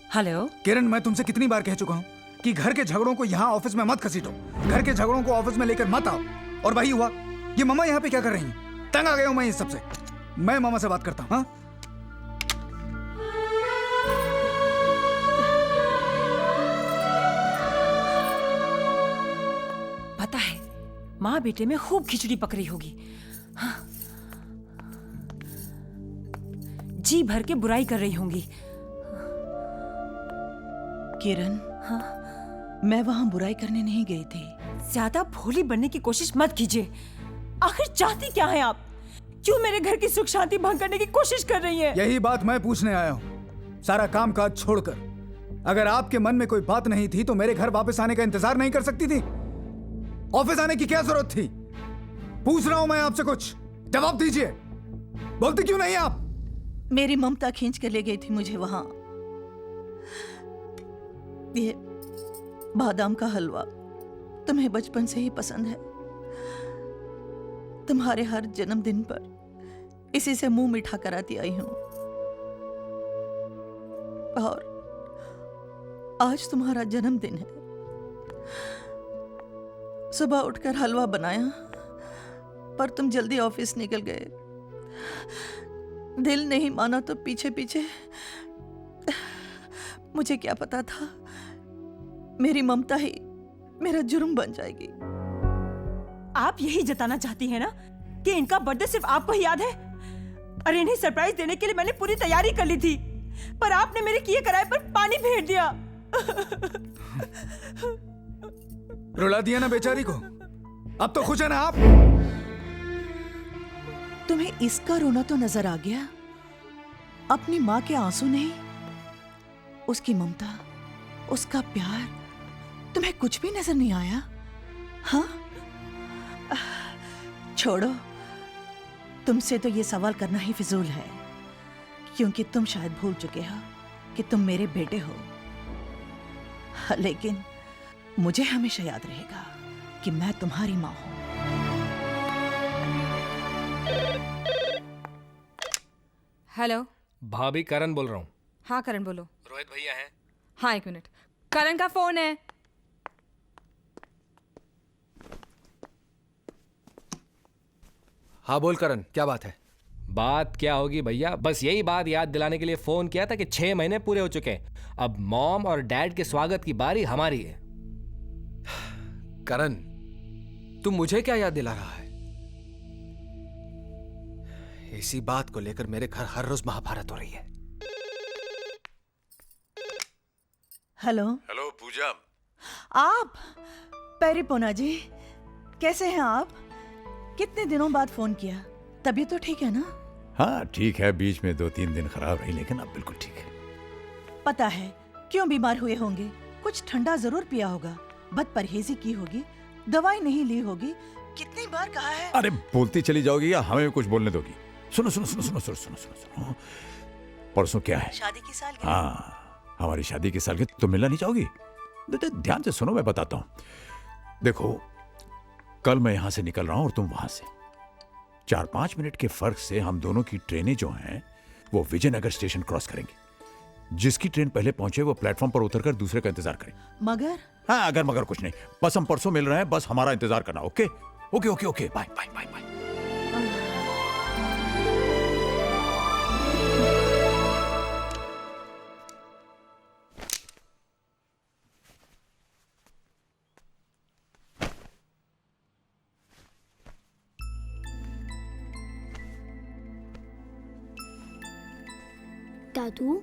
Hello किरण, मैं तुमसे कितनी बार कह चुका हूँ कि घर के झगड़ों को यहाँ ऑफिस में मत घसीटो, घर के झगड़ों को ऑफिस में लेकर मत आओ। और वही हुआ। ये मम्मा यहाँ पे क्या कर रही हैं? तंग आ गया हूँ मैं इस सबसे। मैं मामा से बात करता हूँ। हाँ, पता है माँ बेटे में खूब खिचड़ी पक रही होगी। हाँ। जी भर के बुराई कर रही होंगी। किरण, हाँ, मैं वहां बुराई करने नहीं गई थी। ज्यादा भोली बनने की कोशिश मत कीजिए। आखिर चाहती क्या है आप? क्यों मेरे घर की सुख शांति भंग करने की कोशिश कर रही हैं? यही बात मैं पूछने आया हूँ। सारा काम काज छोड़कर अगर आपके मन में कोई बात नहीं थी तो मेरे घर वापस आने का इंतजार नहीं कर सकती थी? ऑफिस आने की क्या जरूरत थी? पूछ रहा हूं मैं आपसे, कुछ जवाब दीजिए। बोलती क्यों नहीं आप? मेरी ममता खींच कर ले गई थी मुझे वहां। ये बादाम का हलवा तुम्हें बचपन से ही पसंद है। तुम्हारे हर जन्मदिन पर इसी से मुंह मीठा कराती आई हूं। और आज तुम्हारा जन्मदिन है। सुबह उठकर हलवा बनाया, पर तुम जल्दी ऑफिस निकल गए। दिल नहीं माना तो पीछे पीछे। मुझे क्या पता था मेरी ममता ही मेरा जुर्म बन जाएगी। आप यही जताना चाहती हैं ना कि इनका बर्थडे सिर्फ आपको ही याद है? अरे इन्हें सरप्राइज देने के लिए मैंने पूरी तैयारी कर ली थी, पर आपने मेरे किए कराए पर पानी फेर दिया। रुला दिया ना बेचारी को। अब तो खुश है ना आप? तुम्हें इसका रोना तो नजर आ गया, अपनी माँ के आंसू नहीं। उसकी ममता, उसका प्यार, तुम्हें कुछ भी नजर नहीं आया? हाँ, छोड़ो, तुमसे तो ये सवाल करना ही फिजूल है, क्योंकि तुम शायद भूल चुके हो कि तुम मेरे बेटे हो। लेकिन मुझे हमेशा याद रहेगा कि मैं तुम्हारी माँ हूं। हेलो भाभी, करण बोल रहा हूँ। हाँ करण बोलो। रोहित भैया हैं? हाँ एक मिनट, करण का फोन है। हाँ बोल करण, क्या बात है? बात क्या होगी भैया, बस यही बात याद दिलाने के लिए फोन किया था कि 6 महीने पूरे हो चुके हैं। अब मॉम और डैड के स्वागत की बारी हमारी है। करण, तू मुझे क्या याद दिला रहा है? इसी बात को लेकर मेरे घर हर रोज महाभारत हो रही है। हेलो हेलो पूजा। आप? पेरिपोना जी, कैसे हैं आप? कितने दिनों बाद फोन किया। तबीयत तो ठीक है ना? हाँ ठीक है, बीच में 2-3 दिन खराब रही, लेकिन अब बिल्कुल ठीक है। पता है क्यों बीमार हुए होंगे? कुछ ठंडा जरूर पिया होगा, बद परहेजी की होगी, दवाई नहीं ली होगी। कितनी बार कहा है? अरे बोलती चली जाओगी या हमें कुछ बोलने दोगी? सुनो सुनो सुनो सुनो सुनो सुनो सुनो सुनो। परसों क्या है? शादी की सालगिरह। हाँ, हमारी शादी की सालगिरह। तुम मिलना नहीं चाहोगी? ध्यान से सुनो, मैं बताता हूँ। देखो, कल मैं यहां से निकल रहा हूं और तुम वहां से। 4-5 मिनट के फर्क से हम दोनों की ट्रेनें जो हैं वो विजयनगर स्टेशन क्रॉस करेंगी। जिसकी ट्रेन पहले पहुंचे वो प्लेटफॉर्म पर उतरकर दूसरे का इंतजार करे। मगर? हाँ, अगर मगर कुछ नहीं, बस हम परसों मिल रहे हैं, बस हमारा इंतजार करना। Okay okay okay okay, bye bye bye bye. दादू,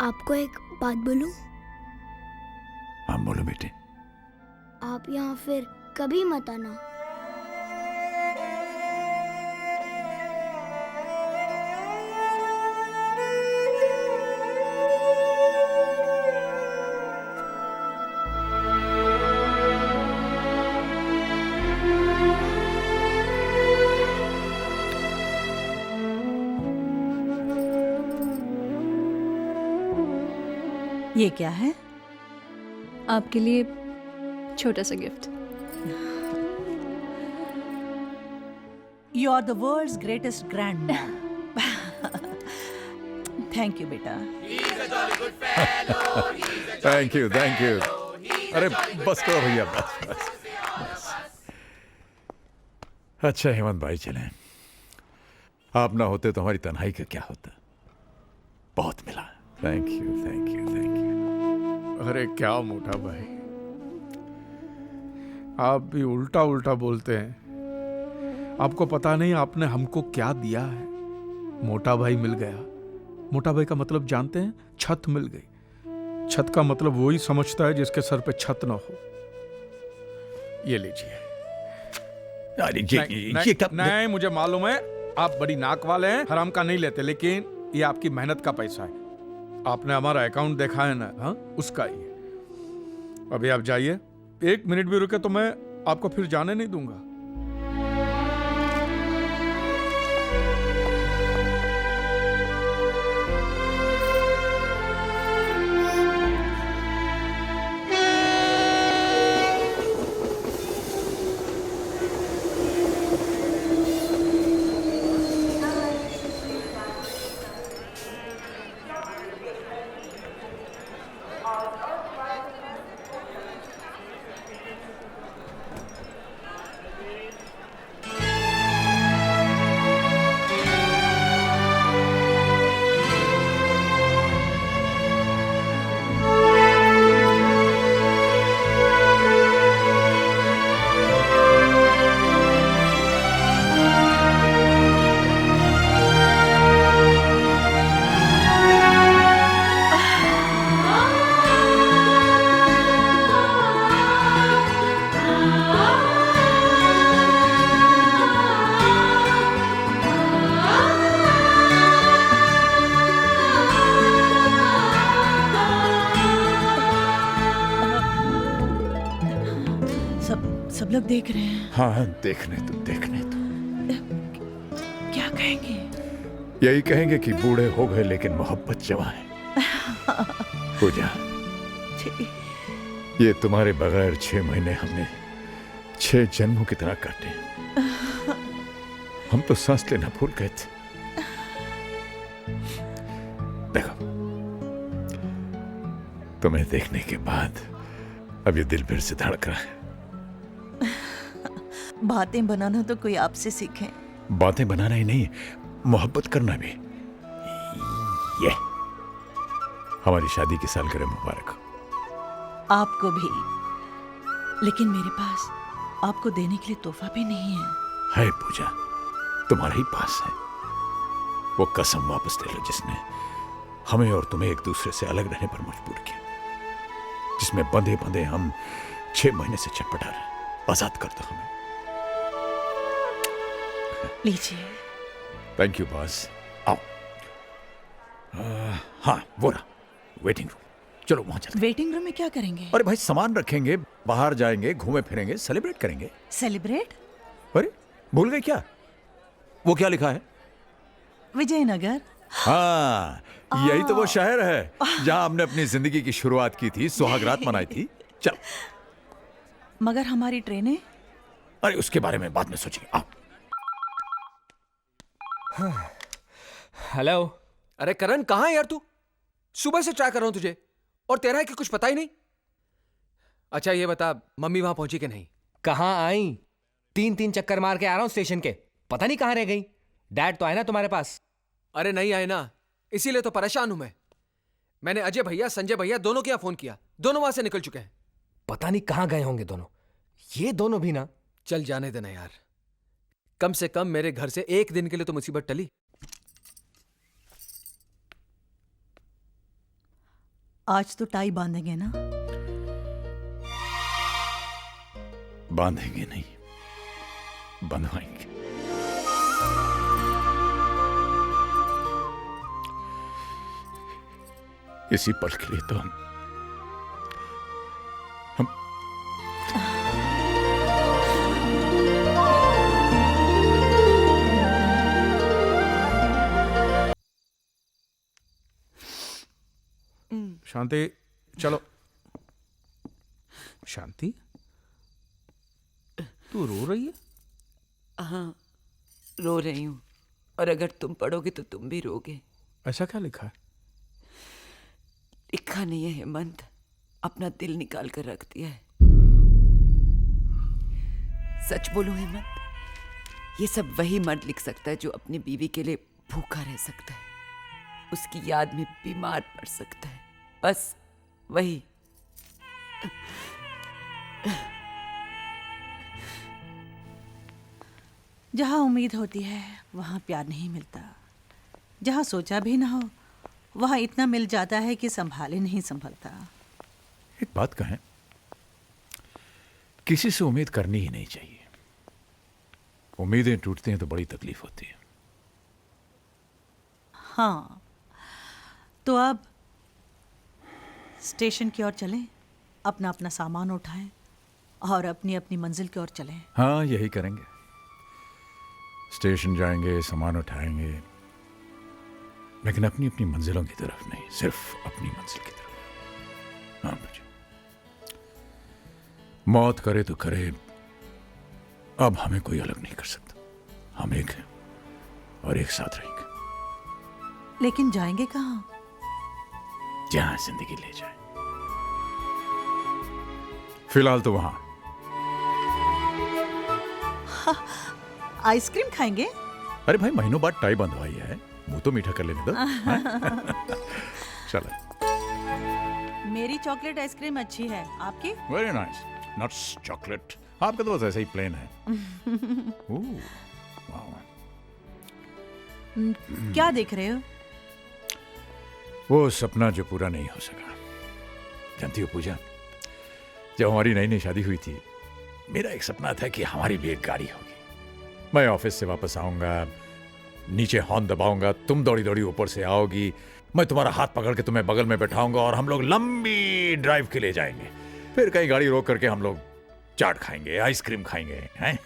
आपको एक बात बोलूं? हाँ बोलो बेटे। आप यहाँ फिर कभी मत आना। ये क्या है? आपके लिए छोटा सा gift. You are the world's greatest grand man. Thank you बेटा। Thank you thank you. अरे बस करो भैया, बस बस बस। अच्छा हेमंत भाई चलें, आप ना होते तो हमारी तन्हाई का क्या होता। बहुत मिला। Thank you thank you thank you. अरे क्या मोटा भाई, आप भी उल्टा उल्टा बोलते हैं। आपको पता नहीं आपने हमको क्या दिया है। मोटा भाई मिल गया। मोटा भाई का मतलब जानते हैं? छत मिल गई। छत का मतलब वही समझता है जिसके सर पे छत ना हो। ये लीजिए। अरे नहीं, ये कब? नहीं, मुझे मालूम है आप बड़ी नाक वाले हैं, हराम का नहीं लेते, लेकिन ये आपकी मेहनत का पैसा है। आपने हमारा अकाउंट देखा है ना? हाँ, उसका ही है। अभी आप जाइए, 1 मिनट भी रुके तो मैं आपको फिर जाने नहीं दूंगा। सब लोग देख रहे हैं। हाँ देखने तो देखने तो। क्या कहेंगे? यही कहेंगे कि बूढ़े हो गए लेकिन मोहब्बत जवां है। पूजा, ये तुम्हारे बगैर 6 महीने हमने 6 जन्मों की तरह काटे। हम तो सांस लेना भूल गए थे। देखो, तुम्हें देखने के बाद अब ये दिल फिर से धड़क रहा है। बातें बनाना तो कोई आपसे सीखे। बातें बनाना ही नहीं, मोहब्बत करना भी। ये हमारी शादी की सालगिरह मुबारक हो। आपको भी। लेकिन मेरे पास आपको देने के लिए तोहफा भी नहीं है। है पूजा, तुम्हारे ही पास है। वो कसम वापस ले लो जिसने हमें और तुम्हें एक दूसरे से अलग रहने पर मजबूर किया, जिसमें बंधे बंधे हम 6 महीने से छटपटा रहे। आजाद कर दो हमें। लीजिए। Thank you boss. आओ। हाँ वो रहा वेटिंग रूम। चलो वहां चलते। वेटिंग रूम में क्या करेंगे? अरे भाई सामान रखेंगे, बाहर जाएंगे, घूमे फिरेंगे, सेलिब्रेट करेंगे। सेलिब्रेट? अरे भूल गए क्या? वो क्या लिखा है? विजयनगर। हाँ, यही तो वो शहर है जहां हमने अपनी जिंदगी की शुरुआत की थी, सुहागरात मनाई थी। चल। मगर हमारी ट्रेनें? अरे उसके बारे में बाद में सोचेंगे। आओ। हेलो। अरे करण कहाँ है यार तू? सुबह से ट्राई कर रहा हूं तुझे, और तेरा है कि कुछ पता ही नहीं। अच्छा ये बता, मम्मी वहां पहुंची कि नहीं? कहाँ आई? 3 चक्कर मार के आ रहा हूं स्टेशन के, पता नहीं कहाँ रह गई। डैड तो आए ना तुम्हारे पास? अरे नहीं आए ना, इसीलिए तो परेशान हूं मैं। मैंने अजय भैया, संजय भैया दोनों के यहाँ फोन किया, दोनों वहां से निकल चुके हैं। पता नहीं कहाँ गए होंगे दोनों। ये दोनों भी ना। चल जाने देना यार, कम से कम मेरे घर से एक दिन के लिए तो मुसीबत टली। आज तो टाई बांधेंगे ना? बांधेंगे नहीं, बंधवाएंगे। इसी पल के लिए तो हम शांति, चलो। शांति, तू रो रही है? हाँ, रो रही हूँ, और अगर तुम पढ़ोगे तो तुम भी रोगे। ऐसा क्या लिखा है? लिखा नहीं है हेमंत, अपना दिल निकाल कर रख दिया है। सच बोलो हेमंत, ये सब वही मर्द लिख सकता है जो अपनी बीवी के लिए भूखा रह सकता है, उसकी याद में बीमार पड़ सकता है, बस वही। जहाँ उम्मीद होती है वहाँ प्यार नहीं मिलता, जहाँ सोचा भी ना हो वहाँ इतना मिल जाता है कि संभाले नहीं संभलता। एक बात कहें, किसी से उम्मीद करनी ही नहीं चाहिए। उम्मीदें टूटती हैं तो बड़ी तकलीफ होती है। हाँ, तो अब स्टेशन की ओर चलें, अपना अपना सामान उठाएं और अपनी अपनी मंजिल की ओर चलें। हाँ, यही करेंगे। स्टेशन जाएंगे, सामान उठाएंगे, लेकिन अपनी अपनी मंजिलों की तरफ नहीं, सिर्फ अपनी मंजिल की तरफ। हाँ मुझे मौत करे तो करे, अब हमें कोई अलग नहीं कर सकता। हम एक हैं और एक साथ रहेंगे। लेकिन जाएंगे कहाँ? जहां जिंदगी ले जाए। फिलहाल तो वहां। आइसक्रीम खाएंगे? अरे भाई, महीनों बाद टाई बंधवाई है, मुंह तो मीठा कर लेने दो। चलो। मेरी चॉकलेट आइसक्रीम अच्छी है, आपकी? Very nice. Nuts chocolate. आपका तो बस ऐसा ही प्लेन है। वाह। क्या देख रहे हो? वो सपना जो पूरा नहीं हो सका। जानती हो पूजा, जब हमारी नई नई शादी हुई थी, मेरा एक सपना था कि हमारी भी एक गाड़ी होगी। मैं ऑफिस से वापस आऊंगा, नीचे हॉर्न दबाऊंगा, तुम दौड़ी दौड़ी ऊपर से आओगी, मैं तुम्हारा हाथ पकड़ के तुम्हें बगल में बैठाऊंगा और हम लोग लंबी ड्राइव के लिए जाएंगे। फिर कहीं गाड़ी रोक करके हम लोग चाट खाएंगे, आइसक्रीम खाएंगे, हैं?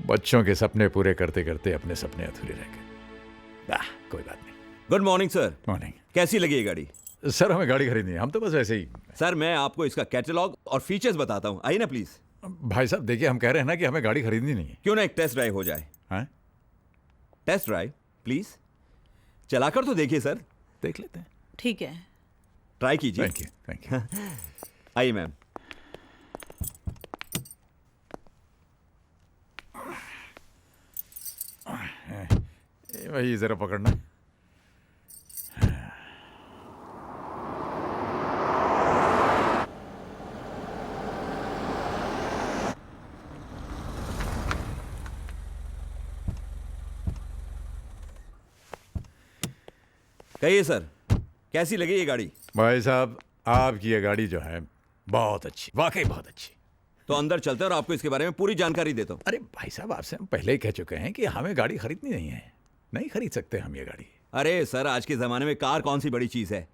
बच्चों के सपने पूरे करते करते अपने सपने अधूरे रह गए। कोई बात नहीं। Good morning sir. मॉर्निंग। कैसी लगी ये गाड़ी? सर, हमें गाड़ी खरीदनी है, हम तो बस वैसे ही। सर, मैं आपको इसका कैटलॉग और फीचर्स बताता हूँ, आइए ना प्लीज। भाई साहब देखिए, हम कह रहे हैं ना कि हमें गाड़ी खरीदनी नहीं है। क्यों ना एक टेस्ट ड्राइव हो जाए? हैं? टेस्ट ड्राइव प्लीज, चलाकर तो देखिए सर। देख लेते हैं। ठीक है, ट्राई कीजिए। Thank you, thank you. आइए मैम। वही जरा पकड़ना। कहिए सर, कैसी लगी ये गाड़ी? भाई साहब, आपकी ये गाड़ी जो है बहुत अच्छी, वाकई बहुत अच्छी। तो अंदर चलते हैं और आपको इसके बारे में पूरी जानकारी देता हूँ। अरे भाई साहब, आपसे हम पहले ही कह चुके हैं कि हमें गाड़ी खरीदनी नहीं है, नहीं खरीद सकते हम ये गाड़ी। अरे सर, आज के जमाने में कार कौन सी बड़ी चीज है?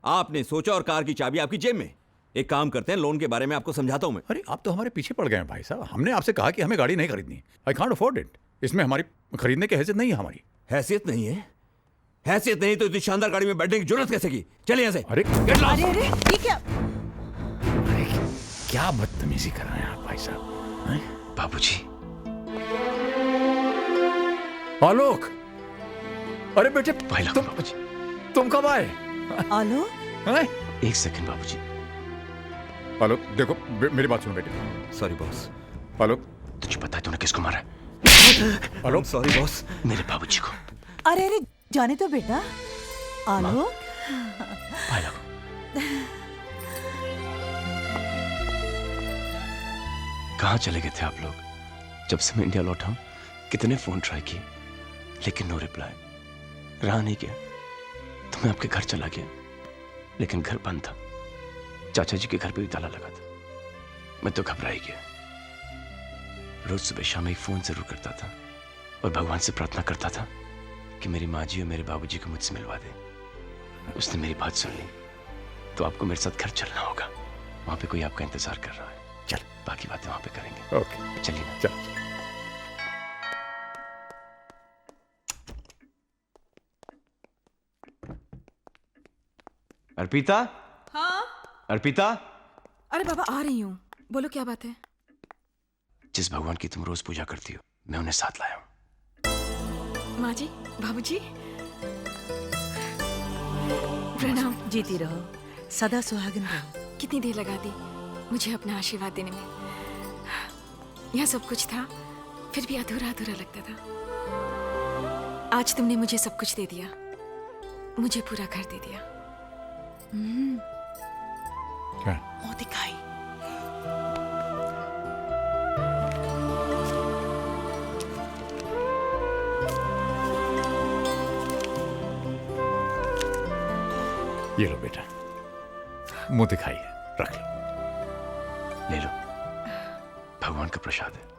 आपने सोचा और कार की चाबी आपकी जेब में। एक काम करते हैं, लोन के बारे में आपको समझाता हूँ मैं। अरे आप तो हमारे पीछे पड़ गए हैं भाई साहब। हमने आपसे कहा कि हमें गाड़ी नहीं खरीदनी। I can't afford it. इसमें हमारी खरीदने की हैसियत नहीं है हमारी। हैसियत नहीं है? हैसियत नहीं तो इतनी शानदार गाड़ी में बैठने की जरूरत कैसे की? चलिए यहाँ से। अरे अरे ये क्या? अरे क्या बदतमीजी कर रहे हैं आप भाई साहब? बाबूजी। आलोक, अरे बेटे तुम कब आए? आलोक, एक सेकंड बाबूजी। आलोक देखो, मेरी बात सुनो बेटे। Sorry boss. आलोक, तुझे पता है तूने किसको मारा है? आलोक, सॉरी बॉस। मेरे बाबूजी को। अरे अरे जाने तो बेटा। आलोक, कहाँ चले गए थे आप लोग? जब से मैं इंडिया लौटा हूं, कितने फोन ट्राई किए, लेकिन नो रिप्लाई। रहा नहीं गया तो मैं आपके घर चला गया, लेकिन घर बंद था। चाचा जी के घर पे भी ताला लगा था। मैं तो घबरा ही गया। रोज सुबह शाम एक फोन जरूर करता था और भगवान से प्रार्थना करता था कि मेरी माँ जी और मेरे बाबूजी को मुझसे मिलवा दे। उसने मेरी बात सुन ली, तो आपको मेरे साथ घर चलना होगा। वहां पे कोई आपका इंतजार कर रहा है। चल, बाकी बातें वहां पे करेंगे। ओके, चलिए ना। चल। अर्पिता। हाँ? अर्पिता। अरे बाबा, आ रही हूँ। बोलो क्या बात है? जिस भगवान की तुम रोज पूजा करती हो, मैं उन्हें साथ लाया हूं। माँ जी, बाबूजी, प्रणाम। जीती रहो, सदा सुहागन रहो। कितनी देर लगा दी मुझे अपना आशीर्वाद देने में। यहाँ सब कुछ था, फिर भी अधूरा अधूरा लगता था। आज तुमने मुझे सब कुछ दे दिया, मुझे पूरा घर दे दिया। क्या? मुंह दिखाई। ये लो बेटा, मुंह दिखाइए, रख लो। ले लो, भगवान का प्रसाद है।